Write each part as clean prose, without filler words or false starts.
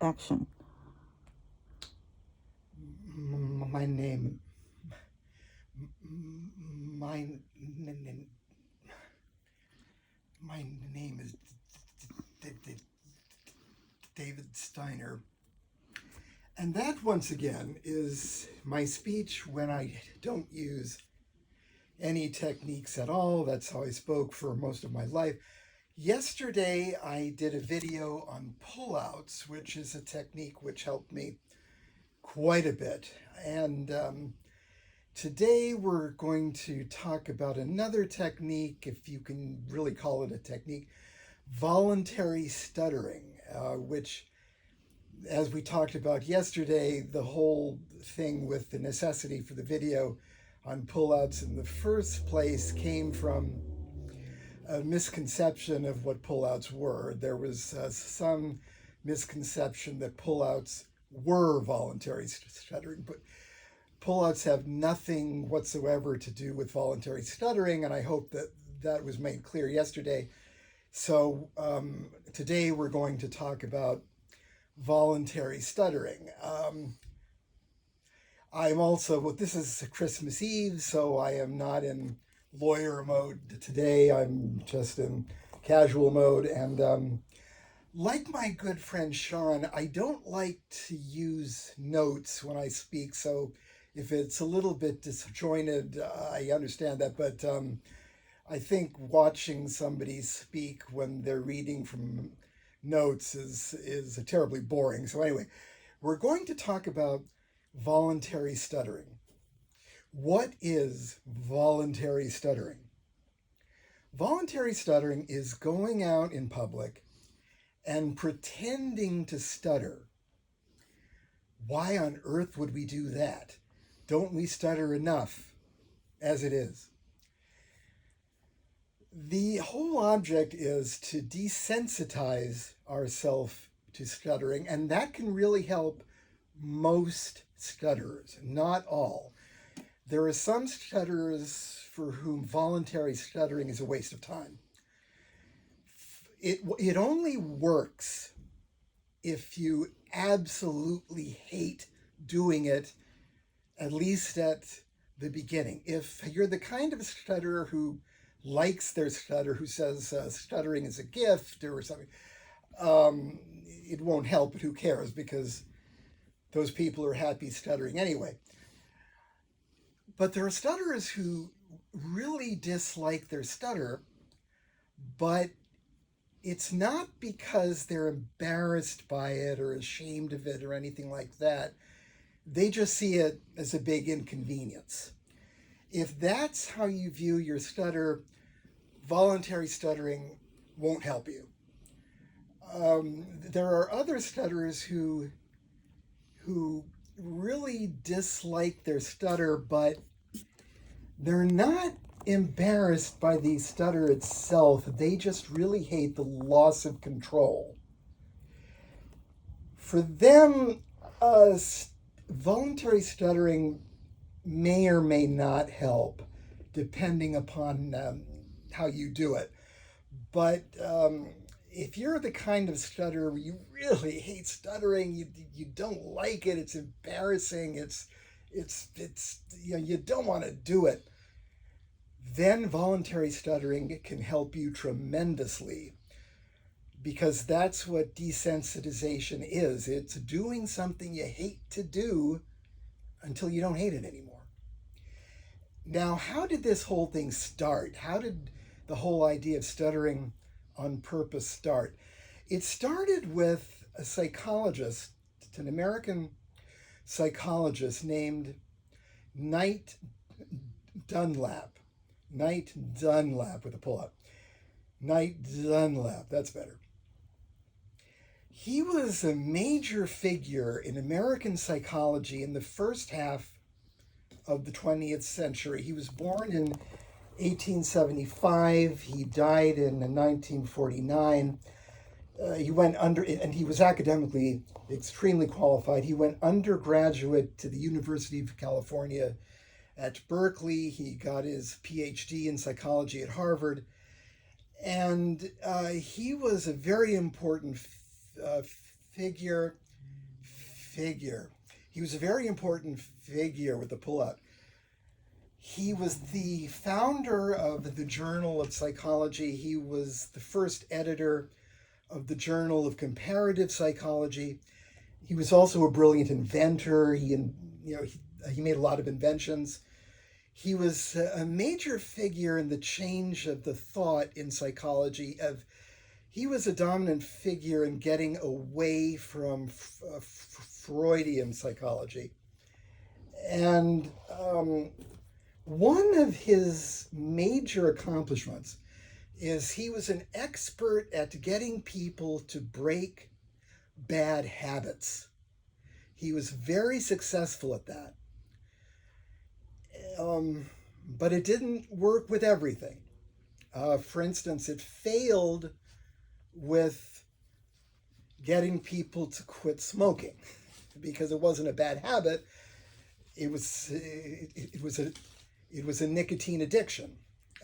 Action. My name, my, my name is David Steiner. And that, once again, is my speech when I don't use any techniques at all. That's how I spoke for most of my life. Yesterday, I did a video on pullouts, which is a technique which helped me quite a bit. And today, we're going to talk about another technique, if you can really call it a technique, voluntary stuttering, which, as we talked about yesterday, the whole thing with the necessity for the video on pullouts in the first place came from a misconception of what pullouts were. There was some misconception that pullouts were voluntary stuttering, but pullouts have nothing whatsoever to do with voluntary stuttering, and I hope that that was made clear yesterday. So today we're going to talk about voluntary stuttering. I'm also, well, this is Christmas Eve, so I am not in lawyer mode today. I'm just in casual mode. And like my good friend Sean, I don't like to use notes when I speak. So if it's a little bit disjointed, I understand that. But I think watching somebody speak when they're reading from notes is terribly boring. So anyway, we're going to talk about voluntary stuttering. What is voluntary stuttering? Voluntary stuttering is going out in public and pretending to stutter. Why on earth would we do that? Don't we stutter enough as it is? The whole object is to desensitize ourselves to stuttering, and that can really help most stutterers, not all. There are some stutterers for whom voluntary stuttering is a waste of time. It only works if you absolutely hate doing it, at least at the beginning. If you're the kind of stutterer who likes their stutter, who says stuttering is a gift or something, it won't help, but who cares, because those people are happy stuttering anyway. But there are stutterers who really dislike their stutter, but it's not because they're embarrassed by it or ashamed of it or anything like that. They just see it as a big inconvenience. If that's how you view your stutter, voluntary stuttering won't help you. There are other stutterers who really dislike their stutter, but they're not embarrassed by the stutter itself. They just really hate the loss of control. For them, voluntary stuttering may or may not help, depending upon how you do it. But if you're the kind of stutterer you really hate stuttering, you don't like it, it's embarrassing, it's you don't want to do it, then voluntary stuttering can help you tremendously, because that's what desensitization is. It's doing something you hate to do until you don't hate it anymore. Now, how did this whole thing start? How did the whole idea of stuttering on purpose start? It started with a psychologist, an American psychologist named Knight Dunlap. Knight Dunlap with a pull-up. Knight Dunlap, that's better. He was a major figure in American psychology in the first half of the 20th century. He was born in 1875. He died in 1949. He went under, and he was academically extremely qualified. He went undergraduate to the University of California at Berkeley. He got his PhD in psychology at Harvard. And he was a very important figure figure. He was a very important figure with the pullout. He was the founder of the Journal of Psychology. He was the first editor of the Journal of Comparative Psychology. He was also a brilliant inventor. He made a lot of inventions. He was a major figure in the change of the thought in psychology. He was a dominant figure in getting away from Freudian psychology. And one of his major accomplishments is he was an expert at getting people to break bad habits. He was very successful at that. But it didn't work with everything. For instance, it failed with getting people to quit smoking because it wasn't a bad habit. It was a nicotine addiction,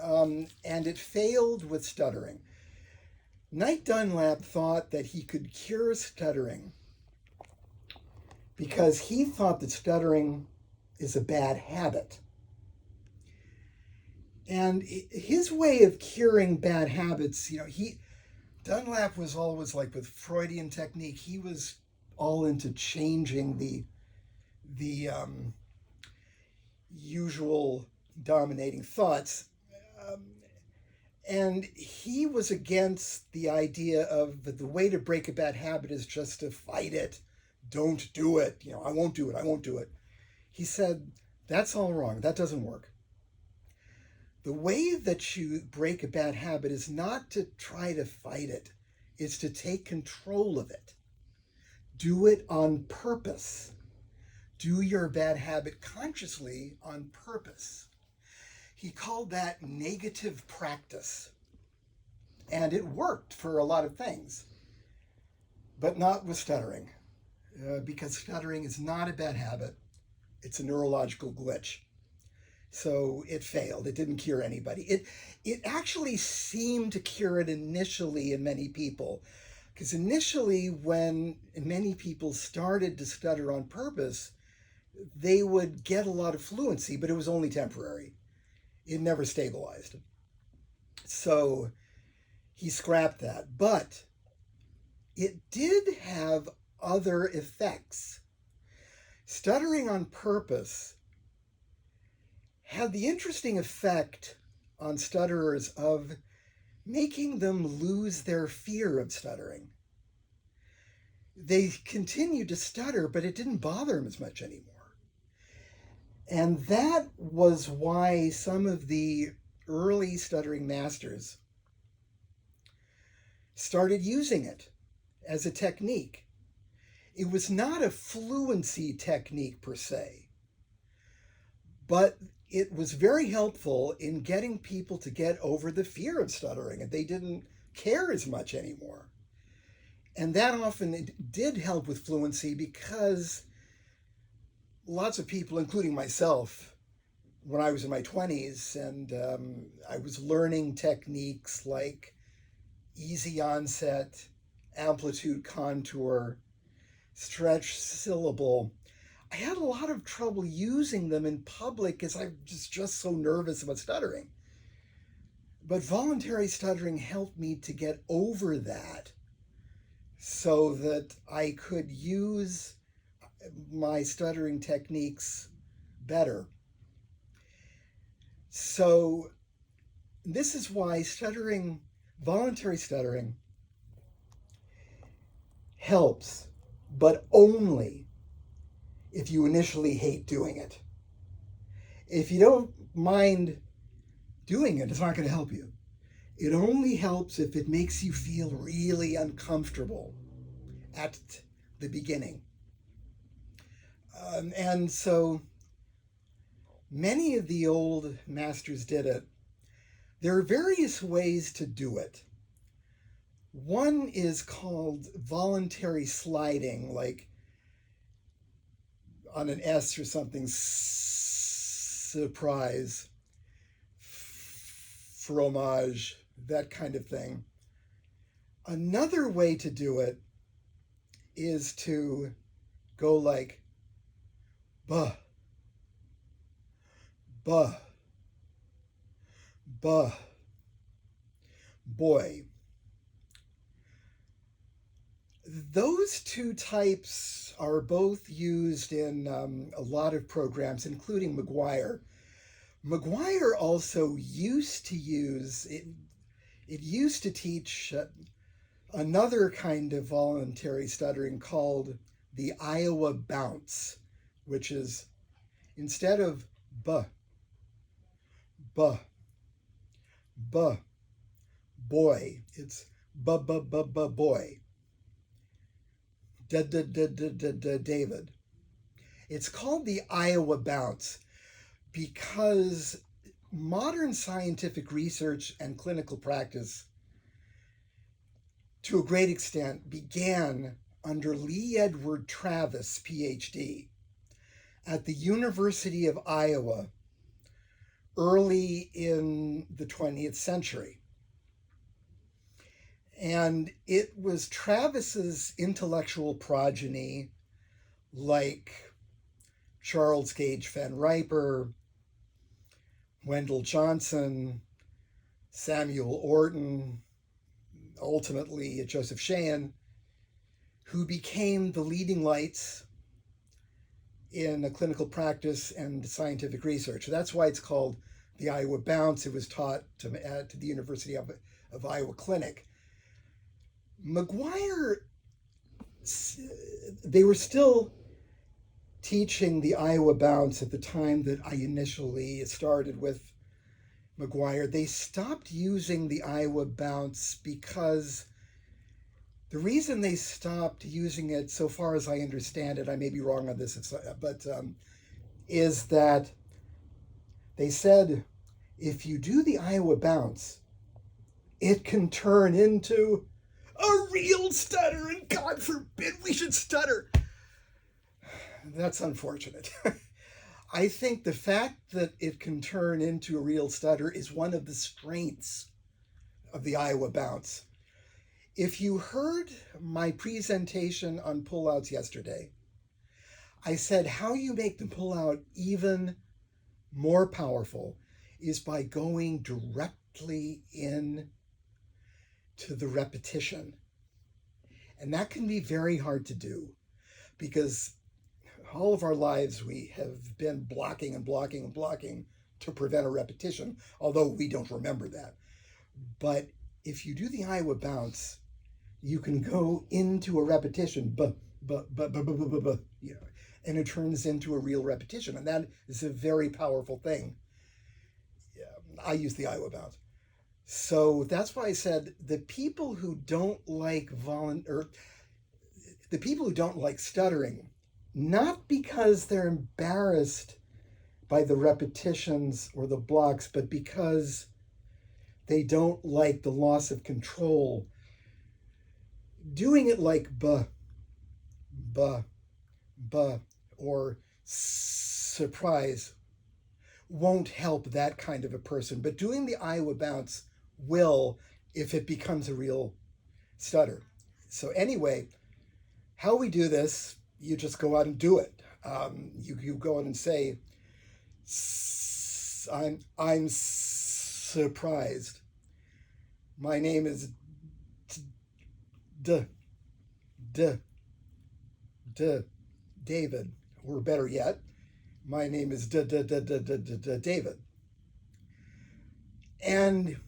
and it failed with stuttering. Knight Dunlap thought that he could cure stuttering because he thought that stuttering is a bad habit. And his way of curing bad habits, Dunlap was always like with Freudian technique. He was all into changing the usual dominating thoughts, and he was against the idea of the way to break a bad habit is just to fight it. Don't do it. I won't do it. I won't do it. He said, that's all wrong. That doesn't work. The way that you break a bad habit is not to try to fight it. It's to take control of it. Do it on purpose. Do your bad habit consciously on purpose. He called that negative practice. And it worked for a lot of things, but not with stuttering, because stuttering is not a bad habit. It's a neurological glitch. So it failed. It didn't cure anybody. It actually seemed to cure it initially in many people, because initially when many people started to stutter on purpose, they would get a lot of fluency, but it was only temporary. It never stabilized. So he scrapped that. But it did have other effects. Stuttering on purpose had the interesting effect on stutterers of making them lose their fear of stuttering. They continued to stutter, but it didn't bother them as much anymore. And that was why some of the early stuttering masters started using it as a technique. It was not a fluency technique per se, but it was very helpful in getting people to get over the fear of stuttering, and they didn't care as much anymore. And that often did help with fluency because lots of people, including myself, when I was in my 20s and I was learning techniques like easy onset, amplitude contour, stretch syllable, I had a lot of trouble using them in public because I was just so nervous about stuttering. But voluntary stuttering helped me to get over that so that I could use my stuttering techniques better. So this is why voluntary stuttering helps, but only if you initially hate doing it. If you don't mind doing it, it's not going to help you. It only helps if it makes you feel really uncomfortable at the beginning. And so many of the old masters did it. There are various ways to do it. One is called voluntary sliding, like on an S or something, surprise, fromage, that kind of thing. Another way to do it is to go like buh, buh, buh, boy. Those two types are both used in a lot of programs, including McGuire. McGuire also used to use it. It used to teach another kind of voluntary stuttering called the Iowa bounce, which is instead of buh, buh, buh, boy, it's buh, buh, buh, buh, boy, da, da, da, da, da, da, David. It's called the Iowa bounce because modern scientific research and clinical practice, to a great extent, began under Lee Edward Travis, PhD, at the University of Iowa early in the 20th century. And it was Travis's intellectual progeny, like Charles Gage Van Riper, Wendell Johnson, Samuel Orton, ultimately Joseph Shahan, who became the leading lights in a clinical practice and scientific research. That's why it's called the Iowa Bounce. It was taught to the University of Iowa Clinic. McGuire, they were still teaching the Iowa Bounce at the time that I initially started with McGuire. They stopped using the Iowa Bounce because the reason they stopped using it, so far as I understand it, I may be wrong on this, but is that they said if you do the Iowa Bounce, it can turn into a real stutter, and God forbid we should stutter. That's unfortunate. I think the fact that it can turn into a real stutter is one of the strengths of the Iowa Bounce. If you heard my presentation on pullouts yesterday, I said how you make the pullout even more powerful is by going directly in to the repetition. And that can be very hard to do because all of our lives we have been blocking and blocking and blocking to prevent a repetition, although we don't remember that. But if you do the Iowa Bounce, you can go into a repetition, and it turns into a real repetition. And that is a very powerful thing. I use the Iowa Bounce. So that's why I said the people who don't like the people who don't like stuttering, not because they're embarrassed by the repetitions or the blocks, but because they don't like the loss of control. Doing it like buh, buh, buh, or surprise won't help that kind of a person. But doing the Iowa Bounce will if it becomes a real stutter. So anyway, how we do this, you just go out and do it. You go out and say, I'm surprised. My name is David, or better yet, my name is David. And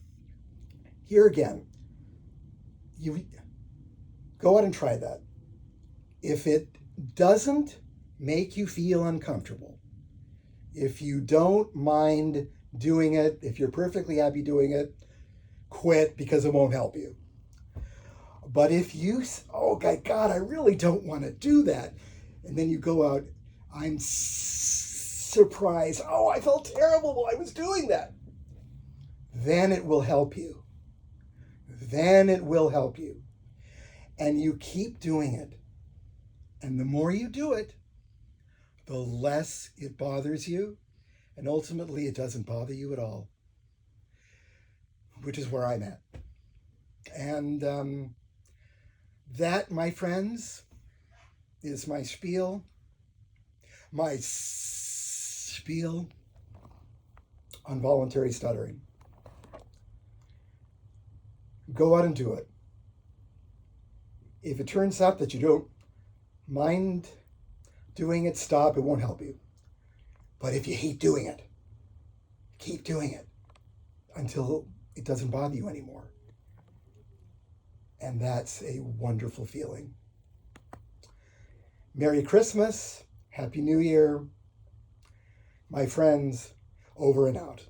here again, you go out and try that. If it doesn't make you feel uncomfortable, if you don't mind doing it, if you're perfectly happy doing it, quit because it won't help you. But if you, oh God, I really don't want to do that, and then you go out, I'm surprised, oh, I felt terrible while I was doing that, then it will help you. Then it will help you. And you keep doing it. And the more you do it, the less it bothers you. And ultimately, it doesn't bother you at all, which is where I'm at. And that, my friends, is my spiel. My spiel on voluntary stuttering. Go out and do it. If it turns out that you don't mind doing it, stop. It won't help you. But if you hate doing it, keep doing it until it doesn't bother you anymore. And that's a wonderful feeling. Merry Christmas. Happy New Year. My friends, over and out.